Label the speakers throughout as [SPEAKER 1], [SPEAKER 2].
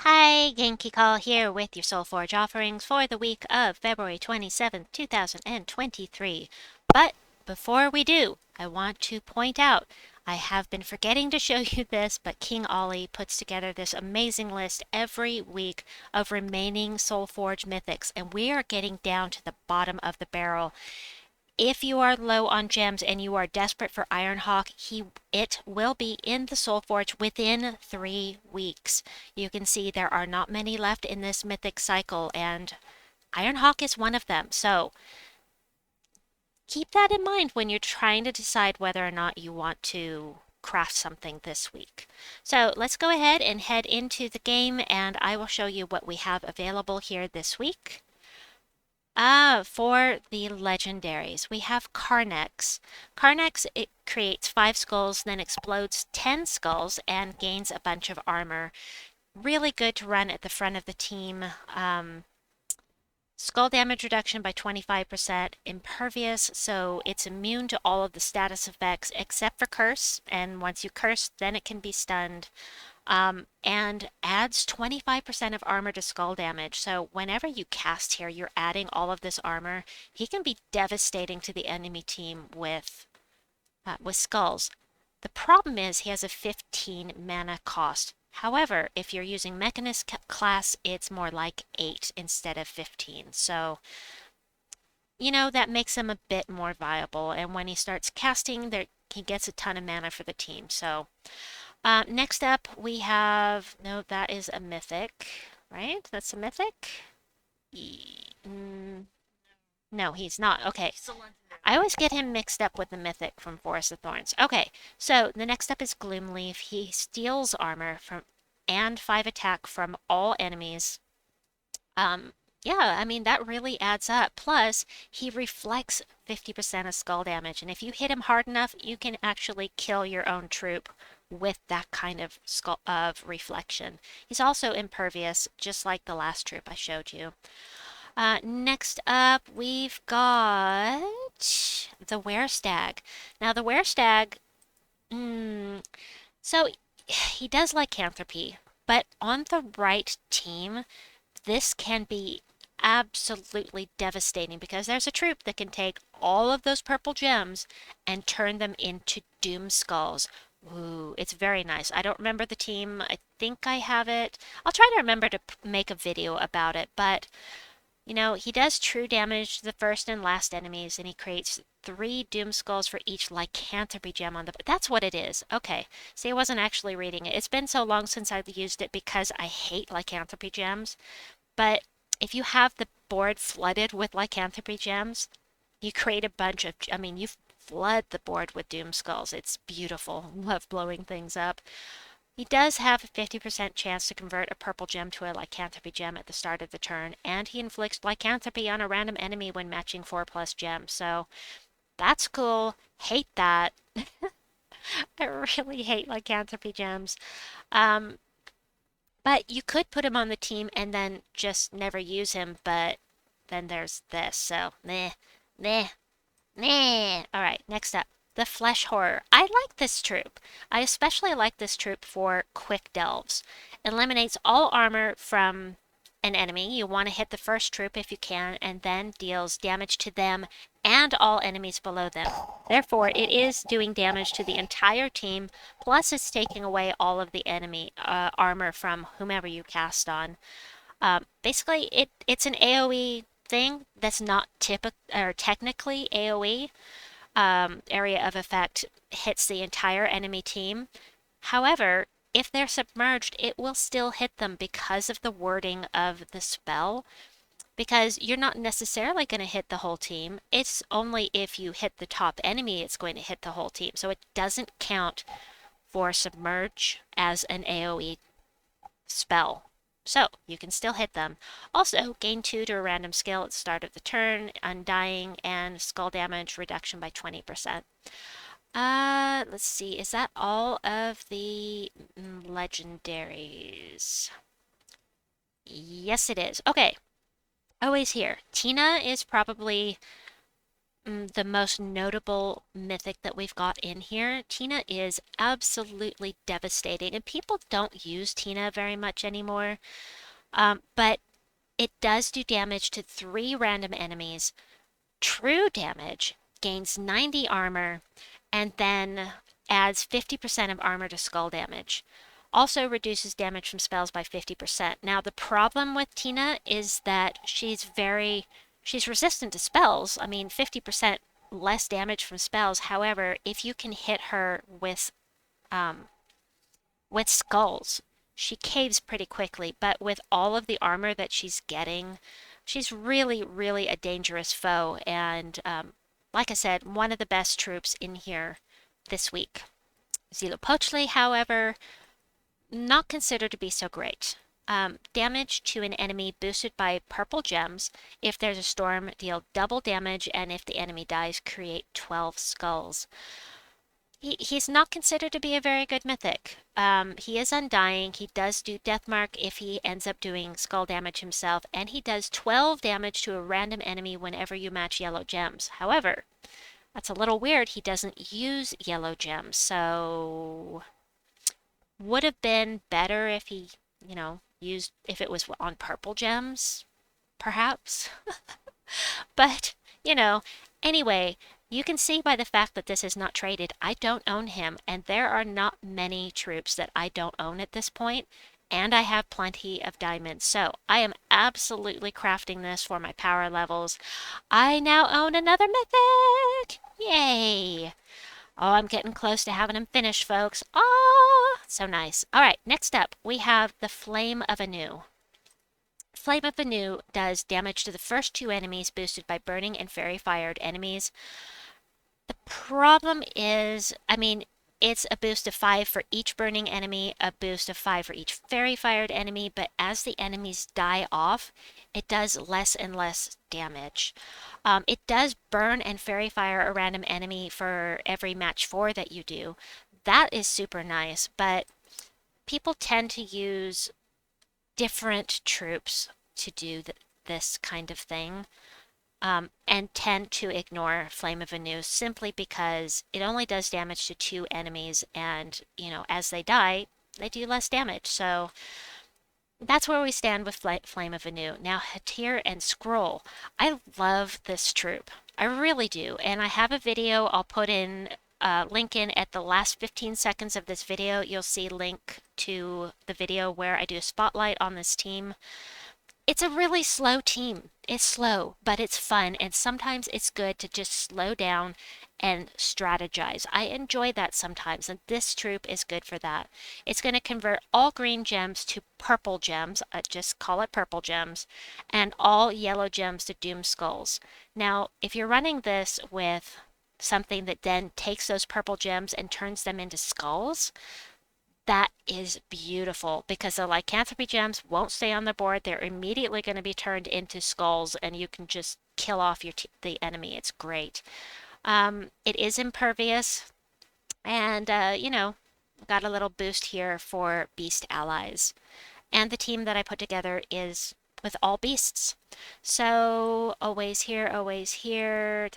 [SPEAKER 1] Hi, Genki Call here with your Soulforge offerings for the week of February 27th, 2023. But before we do, I want to point out I have been forgetting to show you this, but King Ollie puts together this amazing list every week of remaining Soulforge mythics, and we are getting down to the bottom of the barrel. If you are low on gems and you are desperate for Ironhawk, it will be in the Soulforge within 3 weeks. You can see there are not many left in this mythic cycle, and Ironhawk is one of them. So keep that in mind when you're trying to decide whether or not you want to craft something this week. So let's go ahead and head into the game, and I will show you what we have available here this week. For the legendaries, we have Carnex. Carnex, it creates 5 skulls, then explodes 10 skulls, and gains a bunch of armor. Really good to run at the front of the team. Skull damage reduction by 25%, impervious, so it's immune to all of the status effects except for curse, and once you curse, then it can be stunned. And adds 25% of armor to skull damage. So whenever you cast here, you're adding all of this armor. He can be devastating to the enemy team with skulls. The problem is he has a 15 mana cost. However, if you're using Mechanist class, it's more like 8 instead of 15. So, that makes him a bit more viable. And when he starts casting, he gets a ton of mana for the team. So, next up, we have, no, that is a mythic, right? That's a mythic? No, he's not. Okay. I always get him mixed up with the mythic from Forest of Thorns. Okay, so the next up is Gloomleaf. He steals armor and 5 attack from all enemies. Yeah, I mean, that really adds up. Plus, he reflects 50% of skull damage, and if you hit him hard enough, you can actually kill your own troop with that kind of reflection. He's also impervious, just like the last troop I showed you. Next up, we've got the Werestag. Now, the Werestag, so he does lycanthropy, but on the right team, this can be absolutely devastating because there's a troop that can take all of those purple gems and turn them into doom skulls. Ooh, it's very nice. I don't remember the team. I think I have it. I'll try to remember to make a video about it, but he does true damage to the first and last enemies, and he creates 3 doom skulls for each lycanthropy gem on the. That's what it is. Okay. See, I wasn't actually reading it. It's been so long since I've used it because I hate lycanthropy gems. But if you have the board flooded with lycanthropy gems, you create a bunch of. I mean, you flood the board with doom skulls. It's beautiful. Love blowing things up. He does have a 50% chance to convert a purple gem to a lycanthropy gem at the start of the turn, and he inflicts lycanthropy on a random enemy when matching 4+ gems. So that's cool. Hate that. I really hate lycanthropy gems. Um, but you could put him on the team and then just never use him, but then there's this. So, meh, meh, meh. All right, next up. The Flesh Horror. I like this troop. I especially like this troop for quick delves. Eliminates all armor from an enemy. You want to hit the first troop if you can, and then deals damage to them and all enemies below them. Therefore, it is doing damage to the entire team, plus it's taking away all of the enemy armor from whomever you cast on. Basically, it's an AoE thing that's not technically AoE. Area of effect hits the entire enemy team. However, if they're submerged, it will still hit them because of the wording of the spell. Because you're not necessarily going to hit the whole team. It's only if you hit the top enemy it's going to hit the whole team. So it doesn't count for submerge as an AoE spell. So you can still hit them. Also, gain 2 to a random skill at the start of the turn, undying, and skull damage reduction by 20%. Let's see. Is that all of the legendaries? Yes, it is. Okay. Always here. Tina is probably the most notable mythic that we've got in here. Tina is absolutely devastating, and people don't use Tina very much anymore. But it does do damage to 3 random enemies. True damage, gains 90 armor, and then adds 50% of armor to skull damage. Also reduces damage from spells by 50%. Now, the problem with Tina is that she's resistant to spells. I mean, 50% less damage from spells. However, if you can hit her um, with skulls, she caves pretty quickly, but with all of the armor that she's getting, she's really, really a dangerous foe. And like I said, one of the best troops in here this week. Zilopochli, however, not considered to be so great. Damage to an enemy boosted by purple gems. If there's a storm, deal double damage, and if the enemy dies, create 12 skulls. He's not considered to be a very good mythic. He is undying. He does do death mark if he ends up doing skull damage himself, and he does 12 damage to a random enemy whenever you match yellow gems. However, that's a little weird. He doesn't use yellow gems, so would have been better if he, used if it was on purple gems, perhaps. But, you know, anyway, you can see by the fact that this is not traded, I don't own him, and there are not many troops that I don't own at this point, and I have plenty of diamonds. So I am absolutely crafting this for my power levels. I now own another mythic! Yay! Oh, I'm getting close to having him finished, folks. Oh, so nice. All right, next up, we have the Flame of Anu. Flame of Anu does damage to the first 2 enemies boosted by burning and fairy fired enemies. The problem is, I mean, it's a boost of 5 for each burning enemy, a boost of 5 for each fairy fired enemy, but as the enemies die off, it does less and less damage. It does burn and fairy fire a random enemy for every match 4 that you do. That is super nice, but people tend to use different troops to do this kind of thing, and tend to ignore Flame of Anu simply because it only does damage to 2 enemies, and as they die, they do less damage. So that's where we stand with Flame of Anu. Now, Hatir and Scroll. I love this troop. I really do. And I have a video I'll put in link in at the last 15 seconds of this video. You'll see link to the video where I do a spotlight on this team. It's a really slow team. It's slow, but it's fun, and sometimes it's good to just slow down and strategize. I enjoy that sometimes, and this troop is good for that. It's going to convert all green gems to purple gems, just call it purple gems, and all yellow gems to doom skulls. Now, if you're running this with something that then takes those purple gems and turns them into skulls, that is beautiful because the lycanthropy gems won't stay on the board. They're immediately going to be turned into skulls, and you can just kill off the enemy. It's great. It is impervious, and got a little boost here for beast allies. And the team that I put together is with all beasts. So always here, always here,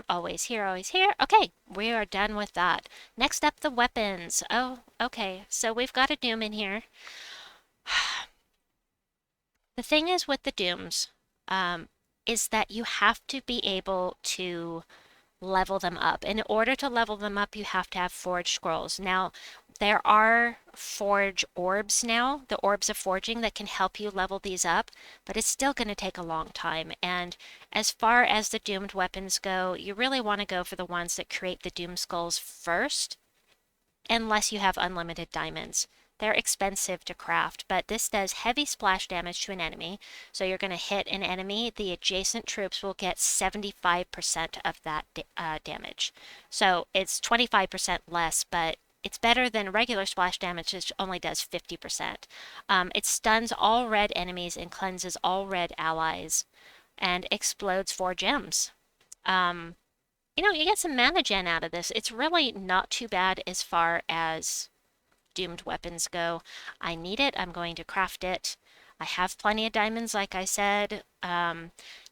[SPEAKER 1] always here, always here. Okay, we are done with that. Next up, the weapons. Oh, okay. So we've got a doom in here. The thing is with the dooms, is that you have to be able to level them up. In order to level them up, you have to have forged scrolls. Now, there are forge orbs now, the orbs of forging that can help you level these up, but it's still going to take a long time. And as far as the doomed weapons go, you really want to go for the ones that create the doom skulls first, unless you have unlimited diamonds. They're expensive to craft, but this does heavy splash damage to an enemy. So you're going to hit an enemy, the adjacent troops will get 75% of that damage. So it's 25% less, but it's better than regular splash damage, which only does 50%. It stuns all red enemies and cleanses all red allies, and explodes 4 gems. You get some mana gen out of this. It's really not too bad as far as doomed weapons go. I need it. I'm going to craft it. I have plenty of diamonds, like I said.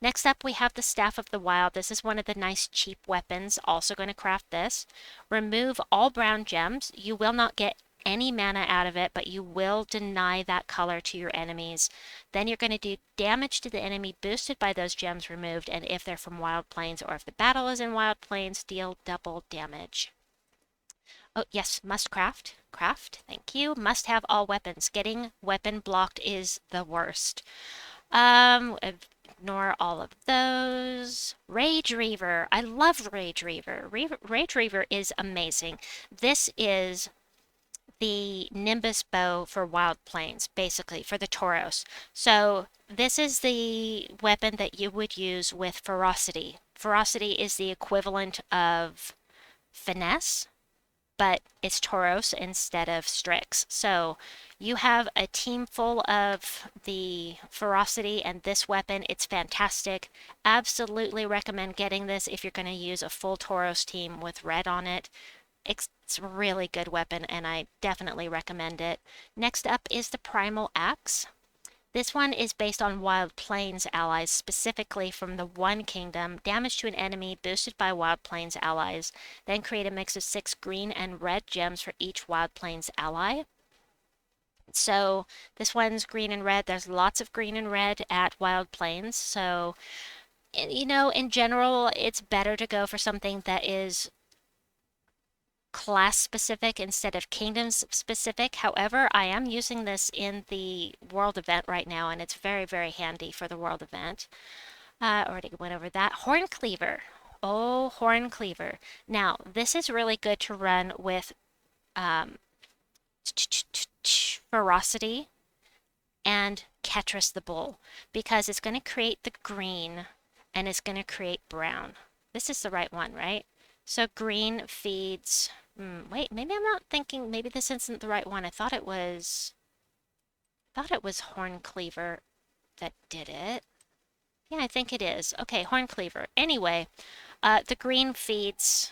[SPEAKER 1] Next up, we have the Staff of the Wild. This is one of the nice cheap weapons. Also going to craft this. Remove all brown gems. You will not get any mana out of it, but you will deny that color to your enemies. Then you're going to do damage to the enemy boosted by those gems removed, and if they're from Wild Plains or if the battle is in Wild Plains, deal double damage. Oh, yes, must craft. Craft, thank you. Must have all weapons. Getting weapon blocked is the worst. Ignore all of those. Ragereaver. I love Ragereaver. Ragereaver is amazing. This is the Nimbus bow for Wild Plains, basically, for the Tauros. So this is the weapon that you would use with Ferocity. Ferocity is the equivalent of Finesse, but it's Tauros instead of Strix. So you have a team full of the Ferocity and this weapon. It's fantastic. Absolutely recommend getting this if you're going to use a full Tauros team with red on it. It's a really good weapon and I definitely recommend it. Next up is the Primal Axe. This one is based on Wild Plains allies, specifically from the One Kingdom. Damage to an enemy boosted by Wild Plains allies. Then create a mix of 6 green and red gems for each Wild Plains ally. So this one's green and red. There's lots of green and red at Wild Plains. So, you know, in general, it's better to go for something that is class specific instead of kingdom specific. However, I am using this in the world event right now and it's very, very handy for the world event. Already went over that. Horn Cleaver. Oh, Horn Cleaver. Now, this is really good to run with Ferocity and Ketris the Bull because it's going to create the green and it's going to create brown. This is the right one, right? So green feeds. Wait, maybe I'm not thinking. Maybe this isn't the right one. I thought it was. Horn Cleaver that did it. Yeah, I think it is. Okay, Horn Cleaver. Anyway, the green feeds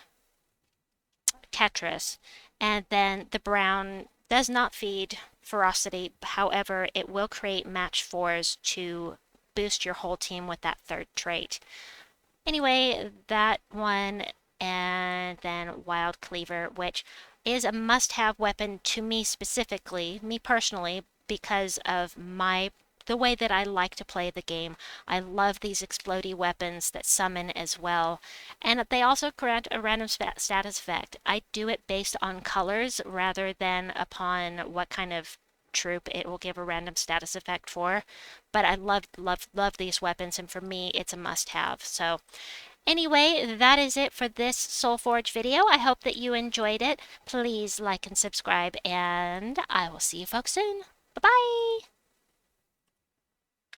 [SPEAKER 1] Tetris, and then the brown does not feed Ferocity. However, it will create match fours to boost your whole team with that third trait. Anyway, that one, and then Wild Cleaver, which is a must-have weapon to me specifically, me personally, because of the way that I like to play the game. I love these explodey weapons that summon as well, and they also grant a random status effect. I do it based on colors rather than upon what kind of troop it will give a random status effect for, but I love these weapons, and for me it's a must-have. So anyway, that is it for this Soulforge video. I hope that you enjoyed it. Please like and subscribe, and I will see you folks soon. Bye-bye!